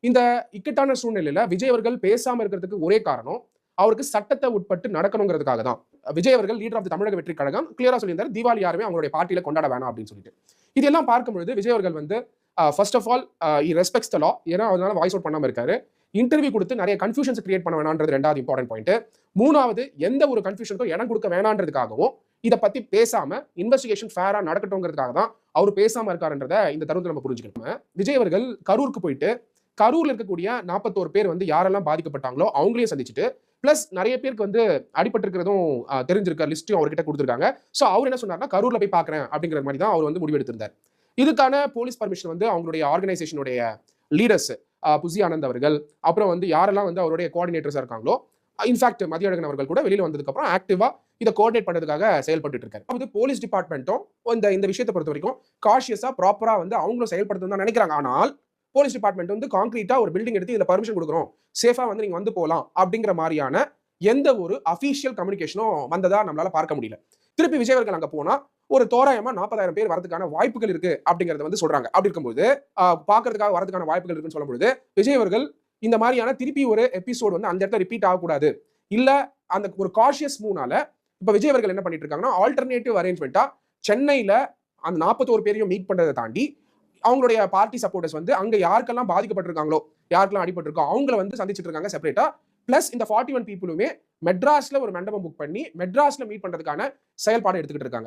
இந்த இக்கட்டான சூழ்நிலையில விஜய் அவர்கள் பேசாம இருக்கிறதுக்கு ஒரே காரணம் அவருக்கு சட்டத்தை உட்பட்டு நடக்கணுங்கிறதுக்காக தான். விஜய் அவர்கள் லீடர் ஆஃப் தி தமிழக வெற்றி கழகம் கிளியரா சொல்லியிருந்தார், தீபாவளி யாருமே அவங்களுடைய பார்ட்டியில கொண்டாட வேணாம் அப்படின்னு சொல்லிட்டு. இதெல்லாம் பார்க்கும்பொழுது விஜய் அவர்கள் வந்து ஃபர்ஸ்ட் ஆஃப் ஆல் ரெஸ்பெக்ட்ஸ் த லா, ஏன்னா அதனால வாய்ஸ் அவுட் பண்ணாம இருக்காரு. இன்டர்வியூ கொடுத்து நிறைய கன்ஃபியூஷன்ஸ் கிரியேட் பண்ண வேணான்றது ரெண்டாவது இம்பார்ட்டன்ட் பாயிண்ட். மூணாவது, எந்த ஒரு கன்ஃபியூஷனுக்கும் இடம் கொடுக்க வேணான்றதுக்காகவும் இதை பத்தி பேசாம இன்வெஸ்டிகேஷன் ஃபேரா நடக்கட்டும்ங்கிறதுக்காக தான் அவர் பேசாம இருக்காருன்றத இந்த தருணத்தில் நம்ம புரிஞ்சுக்கணும். விஜய் அவர்கள் கரூருக்கு போயிட்டு கரூர்ல இருக்கக்கூடிய 41 பேர் வந்து யாரெல்லாம் பாதிக்கப்பட்டாங்களோ அவங்களையும் சந்திச்சுட்டு, பிளஸ் நிறைய பேருக்கு வந்து அடிபட்டு இருக்கிறதும் தெரிஞ்சிருக்க லிஸ்ட்டும் அவர்கிட்ட கொடுத்துருக்காங்க. ஸோ அவர் என்ன சொன்னார்னா, கரூர்ல போய் பார்க்குறேன் அப்படிங்கிற மாதிரி தான் அவர் வந்து முடிவெடுத்திருந்தார். இதுக்கான போலீஸ் பர்மிஷன் வந்து அவங்களுடைய ஆர்கனைசேஷனுடைய லீடர்ஸ் புசி ஆனந்த் அவர்கள், அப்புறம் வந்து யாரெல்லாம் வந்து அவருடைய கோஆர்டினேட்டர்ஸா இருக்காங்களோ, இன்ஃபேக்ட் மதியழகன் அவர்கள் கூட வெளியில வந்ததுக்கு அப்புறம் ஆக்டிவா இதை கோஆர்டினேட் பண்றதுக்காக செயல்பட்டு இருக்காரு. அது போலீஸ் டிபார்ட்மெண்ட்டும் இந்த விஷயத்தை பொறுத்த வரைக்கும் காஷியஸா ப்ராப்பரா வந்து அவங்களும் செயல்படுத்தணும் தான் நினைக்கிறாங்க. ஆனால் போலீஸ் டிபார்ட்மெண்ட் வந்து கான்கிரீட்டா ஒரு பில்டிங் எடுத்து இதுல பர்மிஷன் கொடுக்குறோம், சேஃபா வந்து நீங்க வந்து போகலாம் அப்படிங்கிற மாதிரியான எந்த ஒரு அபிஷியல் கம்யூனிகேஷனும் வந்ததா நம்மளால பார்க்க முடியல. திருப்பி விஜய் அவர்கள் அங்க போனா ஒரு தோராயமா 40,000 பேர் வரதுக்கான வாய்ப்புகள் இருக்கு அப்படிங்கறத வந்து சொல்றாங்க. அப்படி இருக்கும்போது பாக்குறதுக்காக வரதுக்கான வாய்ப்புகள் இருக்குன்னு சொல்லும்போது விஜய் அவர்கள் இந்த மாதிரியான திருப்பி ஒரு எபிசோடு வந்து அந்த இடத்துல ரிப்பீட் ஆகக்கூடாது, இல்ல அந்த ஒரு காஷியஸ் மூவ்னால இப்ப விஜய் அவர்கள் என்ன பண்ணிட்டு இருக்காங்கன்னா, ஆல்டர்னேட்டிவ் அரேஞ்ச்மெண்டா சென்னையில அந்த 41 பேரையும் மீட் பண்றதை தாண்டி அவங்களுடைய பார்ட்டி சப்போர்ட்டர்ஸ் வந்து அங்க யாருக்கெல்லாம் பாதிக்கப்பட்டிருக்காங்களோ, யாருக்கெல்லாம் அடிபட்டிருக்கோ அவங்களை வந்து சந்திச்சுட்டு இருக்காங்க செப்பரேட்டா. பிளஸ் இந்த 41 பீப்புளுமே மெட்ராஸ்ல ஒரு மண்டபம் புக் பண்ணி மெட்ராஸ்ல மீட் பண்றதுக்கான செயல்பாடு எடுத்துக்கிட்டு இருக்காங்க.